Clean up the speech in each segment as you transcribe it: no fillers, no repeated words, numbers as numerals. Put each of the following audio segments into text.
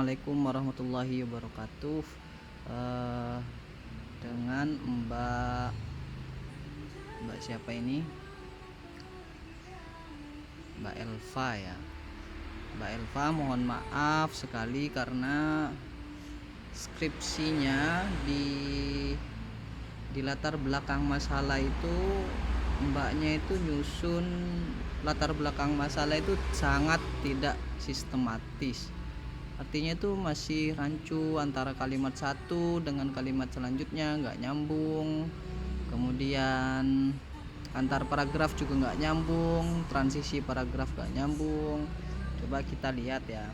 Assalamualaikum warahmatullahi wabarakatuh. Eh, dengan Mbak Mbak siapa ini? Mbak Elva ya. Mbak Elva, mohon maaf sekali karena skripsinya di latar belakang masalah itu mbaknya itu nyusun latar belakang masalah itu sangat tidak sistematis. Artinya itu masih rancu antara kalimat satu dengan kalimat selanjutnya, nggak nyambung. Kemudian antar paragraf juga nggak nyambung, transisi paragraf nggak nyambung. Coba kita lihat ya.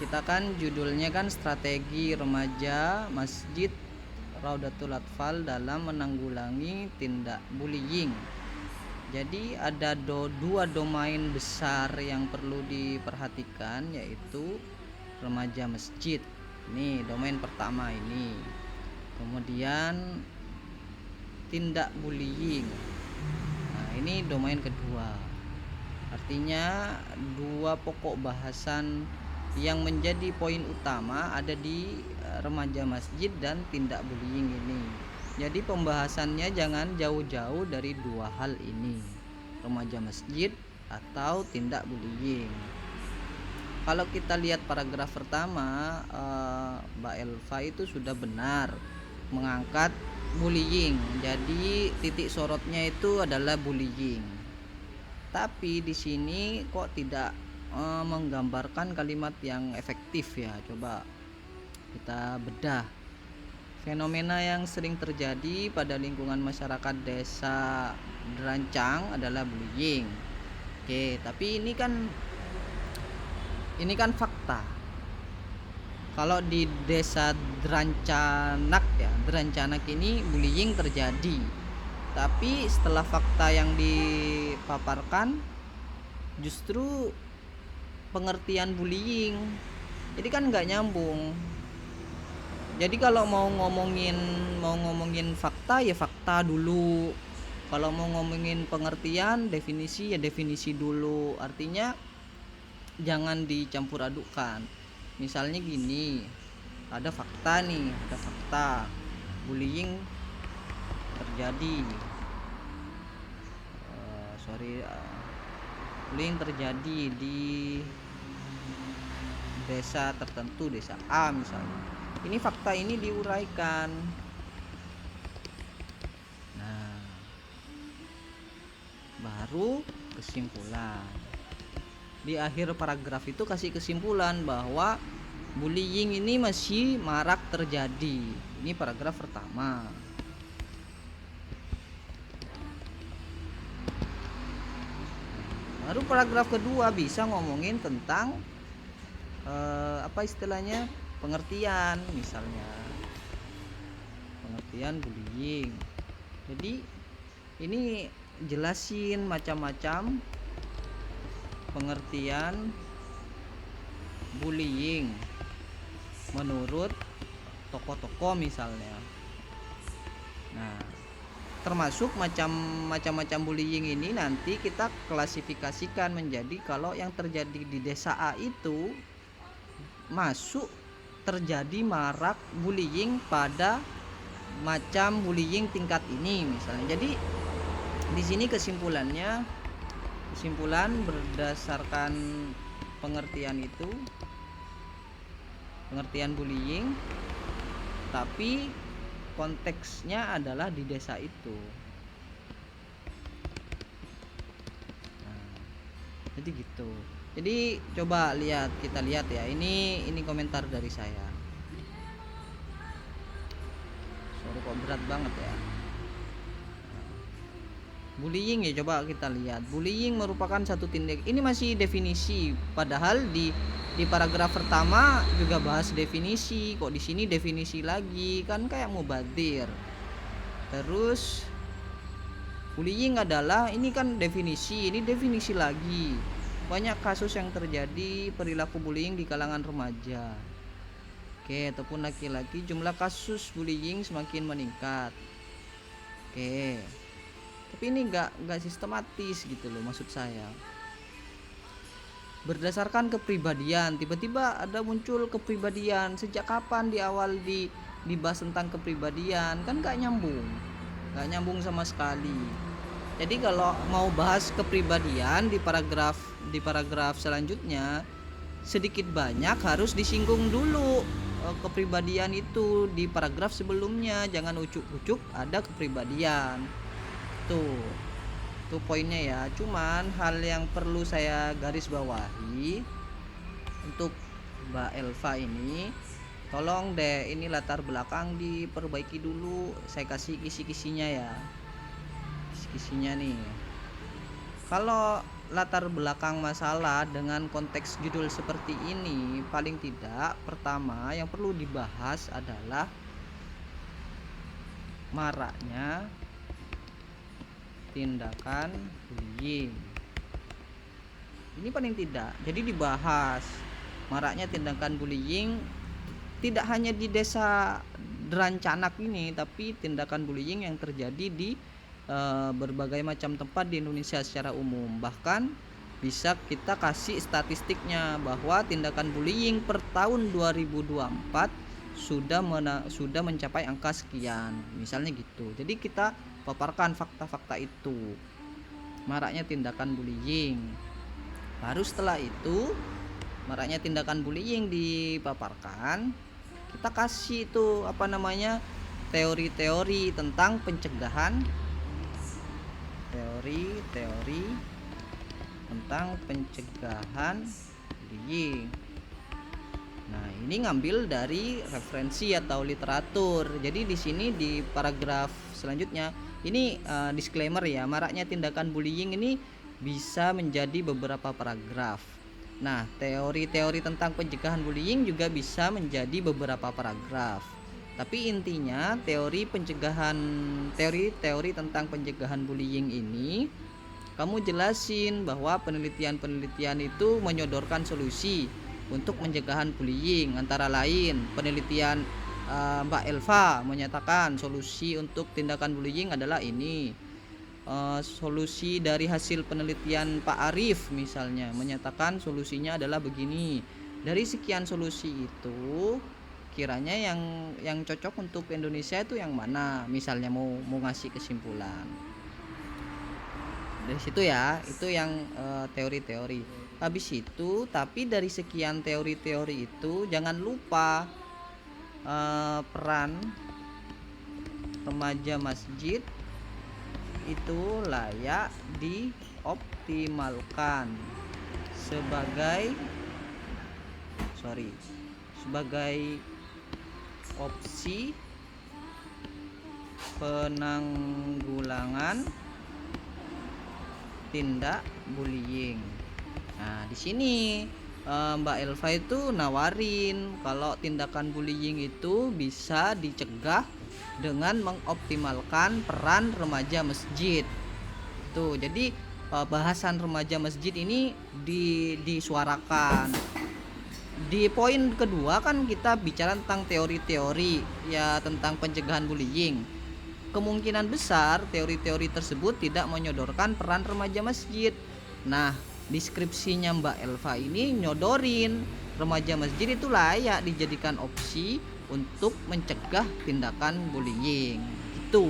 Kita kan judulnya kan strategi remaja Masjid Raudatul Atfal dalam menanggulangi tindak bullying. Jadi ada dua domain besar yang perlu diperhatikan, yaitu remaja masjid. Ini domain pertama ini. Kemudian tindak bullying. Nah, ini domain kedua. Artinya dua pokok bahasan yang menjadi poin utama ada di remaja masjid dan tindak bullying ini. Jadi pembahasannya jangan jauh-jauh dari dua hal ini, remaja masjid atau tindak bullying. Kalau kita lihat paragraf pertama, Mbak Elva itu sudah benar mengangkat bullying. Jadi titik sorotnya itu adalah bullying. Tapi di sini kok tidak menggambarkan kalimat yang efektif ya. Coba kita bedah. Fenomena yang sering terjadi pada lingkungan masyarakat desa Derancang adalah bullying. Oke, tapi ini kan fakta. Kalau di desa Derancanak ya, Derancanak ini bullying terjadi. Tapi setelah fakta yang dipaparkan, justru pengertian bullying, jadi kan nggak nyambung. Jadi kalau mau ngomongin fakta ya fakta dulu. Kalau mau ngomongin pengertian, definisi ya definisi dulu. Artinya jangan dicampur adukkan. Misalnya gini, ada fakta nih, ada fakta bullying terjadi. Bullying terjadi di desa tertentu, desa A misalnya. Ini fakta ini diuraikan. Nah, baru kesimpulan. Di akhir paragraf itu kasih kesimpulan bahwa bullying ini masih marak terjadi. Ini paragraf pertama. Baru paragraf kedua bisa ngomongin tentang apa istilahnya, pengertian, misalnya pengertian bullying. Jadi ini jelasin macam-macam pengertian bullying menurut tokoh-tokoh misalnya. Nah, termasuk macam-macam bullying ini nanti kita klasifikasikan menjadi kalau yang terjadi di desa A itu masuk terjadi marak bullying pada macam bullying tingkat ini misalnya. Jadi di sini kesimpulan berdasarkan pengertian itu, pengertian bullying, tapi konteksnya adalah di desa itu. Nah, jadi gitu. Jadi coba kita lihat ya. Ini komentar dari saya. Sorry kok berat banget ya. Bullying ya, coba kita lihat. Bullying merupakan satu tindak. Ini masih definisi, padahal di paragraf pertama juga bahas definisi. Kok di sini definisi lagi? Kan kayak mubadir. Terus bullying adalah, ini kan definisi, ini definisi lagi. Banyak kasus yang terjadi perilaku bullying di kalangan remaja. Oke, ataupun laki-laki, jumlah kasus bullying semakin meningkat. Oke. Tapi ini nggak sistematis gitu loh maksud saya. berdasarkan kepribadian. Tiba-tiba ada muncul kepribadian, sejak kapan di awal dibahas tentang kepribadian, kan nggak nyambung sama sekali. Jadi kalau mau bahas kepribadian di paragraf selanjutnya, sedikit banyak harus disinggung dulu kepribadian itu di paragraf sebelumnya, jangan ucuk-ucuk ada kepribadian. Tuh poinnya ya. Cuman hal yang perlu saya garis bawahi untuk Mbak Elva ini, tolong deh ini latar belakang diperbaiki dulu. Saya kasih kisi-kisinya ya, kisi-kisinya nih. Kalau latar belakang masalah dengan konteks judul seperti ini, paling tidak pertama yang perlu dibahas adalah maraknya tindakan bullying. Ini paling tidak. Jadi dibahas maraknya tindakan bullying tidak hanya di desa Drancanak ini, tapi tindakan bullying yang terjadi di berbagai macam tempat di Indonesia secara umum. Bahkan bisa kita kasih statistiknya bahwa tindakan bullying per tahun 2024 sudah mencapai angka sekian, misalnya gitu. Jadi kita paparkan fakta-fakta itu, maraknya tindakan bullying. Baru setelah itu maraknya tindakan bullying dipaparkan, kita kasih itu teori-teori tentang pencegahan, teori tentang pencegahan bullying. Nah, ini ngambil dari referensi atau literatur. Jadi di sini di paragraf selanjutnya ini disclaimer ya, maraknya tindakan bullying ini bisa menjadi beberapa paragraf. Nah, teori-teori tentang pencegahan bullying juga bisa menjadi beberapa paragraf. Tapi intinya teori tentang pencegahan bullying ini kamu jelasin bahwa penelitian itu menyodorkan solusi untuk pencegahan bullying. Antara lain penelitian Mbak Elva menyatakan solusi untuk tindakan bullying adalah ini. Solusi dari hasil penelitian Pak Arif misalnya menyatakan solusinya adalah begini. Dari sekian solusi itu kiranya yang cocok untuk Indonesia itu yang mana, misalnya mau ngasih kesimpulan dari situ ya. Itu yang teori-teori. Habis itu, tapi dari sekian teori-teori itu jangan lupa peran remaja masjid itu layak dioptimalkan sebagai opsi penanggulangan tindak bullying. Nah, di sini Mbak Elva itu nawarin kalau tindakan bullying itu bisa dicegah dengan mengoptimalkan peran remaja masjid. Tuh, jadi bahasan remaja masjid ini disuarakan. Di poin kedua kan kita bicara tentang teori-teori ya tentang pencegahan bullying. Kemungkinan besar teori-teori tersebut tidak menyodorkan peran remaja masjid. Nah, deskripsinya Mbak Elva ini nyodorin remaja masjid itu layak dijadikan opsi untuk mencegah tindakan bullying. Itu.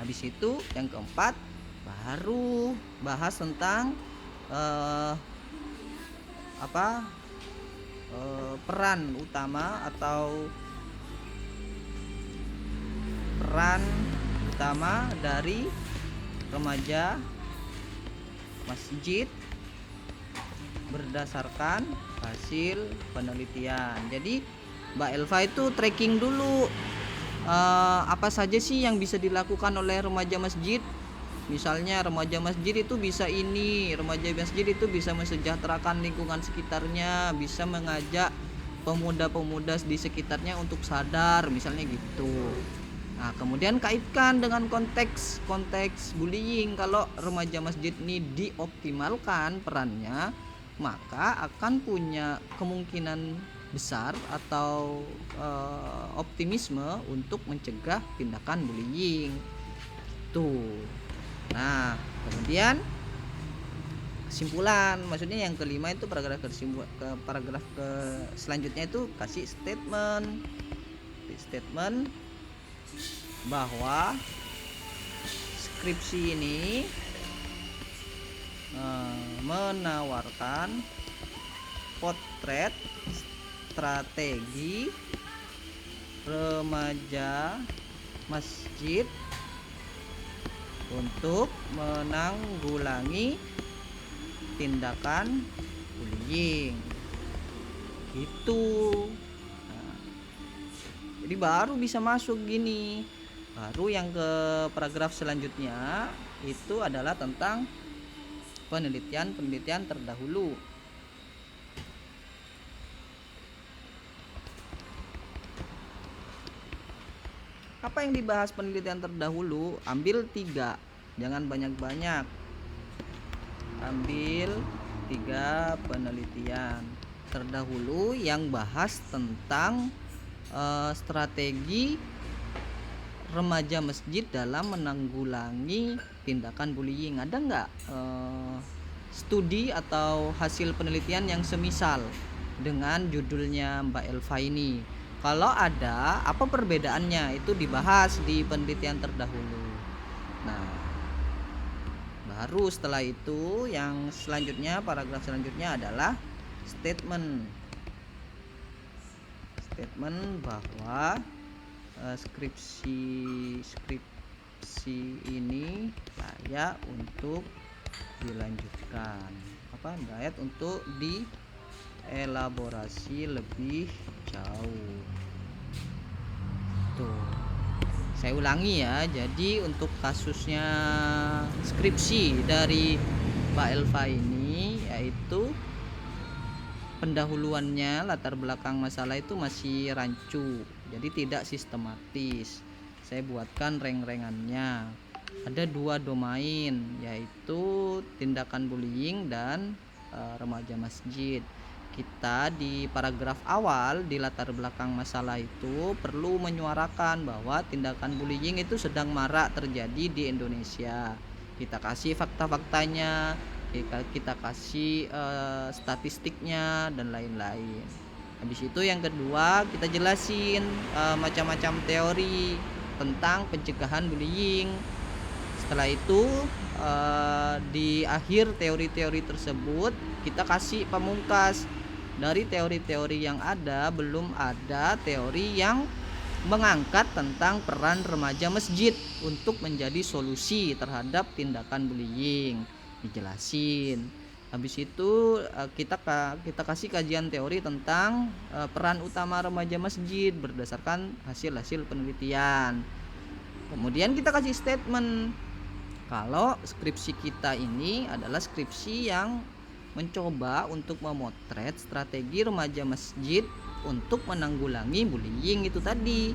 Habis itu yang keempat baru bahas tentang peran utama dari remaja masjid berdasarkan hasil penelitian. Jadi Mbak Elva itu tracking dulu apa saja sih yang bisa dilakukan oleh remaja masjid. Misalnya remaja masjid itu bisa ini, remaja masjid itu bisa mensejahterakan lingkungan sekitarnya, bisa mengajak pemuda-pemuda di sekitarnya untuk sadar, misalnya gitu. Nah, kemudian kaitkan dengan konteks bullying. Kalau remaja masjid ini dioptimalkan perannya, maka akan punya kemungkinan besar atau optimisme untuk mencegah tindakan bullying. Tuh. Nah, kemudian kesimpulan. Maksudnya yang kelima itu paragraf ke selanjutnya itu kasih statement bahwa skripsi ini menawarkan potret strategi remaja masjid untuk menanggulangi tindakan bullying gitu. Nah, jadi baru bisa masuk gini. Baru yang ke paragraf selanjutnya itu adalah tentang penelitian terdahulu. Apa yang dibahas penelitian terdahulu? Ambil 3, jangan banyak-banyak. Ambil 3 penelitian terdahulu yang bahas tentang strategi remaja masjid dalam menanggulangi tindakan bullying. Ada nggak studi atau hasil penelitian yang semisal dengan judulnya Mbak Elva ini? Kalau ada, apa perbedaannya? Itu dibahas di penelitian terdahulu. Nah, baru setelah itu yang selanjutnya, paragraf selanjutnya adalah statement bahwa skripsi ini layak untuk dilanjutkan, layak untuk dielaborasi lebih jauh. Tuh, saya ulangi ya. Jadi untuk kasusnya skripsi dari Mbak Elva ini, yaitu pendahuluannya, latar belakang masalah itu masih rancu, jadi tidak sistematis. Saya buatkan reng-rengannya. Ada 2 domain, yaitu tindakan bullying dan remaja masjid. Kita di paragraf awal di latar belakang masalah itu perlu menyuarakan bahwa tindakan bullying itu sedang marak terjadi di Indonesia. Kita kasih fakta-faktanya, kita kasih statistiknya dan lain-lain. Habis itu yang kedua, kita jelasin macam-macam teori tentang pencegahan bullying. Setelah itu di akhir teori-teori tersebut kita kasih pamungkas. Dari teori-teori yang ada, belum ada teori yang mengangkat tentang peran remaja masjid untuk menjadi solusi terhadap tindakan bullying. Dijelasin. Habis itu kita kasih kajian teori tentang peran utama remaja masjid berdasarkan hasil-hasil penelitian. Kemudian kita kasih statement kalau skripsi kita ini adalah skripsi yang mencoba untuk memotret strategi remaja masjid untuk menanggulangi bullying itu tadi.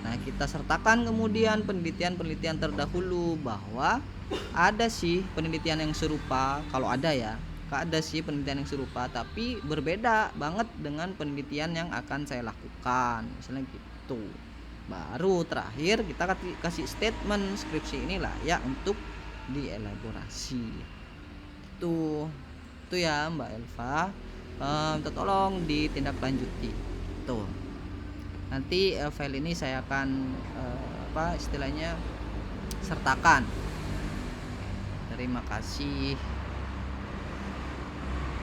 Nah, kita sertakan kemudian penelitian terdahulu bahwa ada sih penelitian yang serupa, kalau ada ya, ada sih penelitian yang serupa, tapi berbeda banget dengan penelitian yang akan saya lakukan, misalnya gitu. Baru terakhir kita kasih statement skripsi ini layak untuk dielaborasi. Itu ya Mbak Elva, minta tolong ditindaklanjuti. Tuh, nanti file ini saya akan istilahnya sertakan. Terima kasih.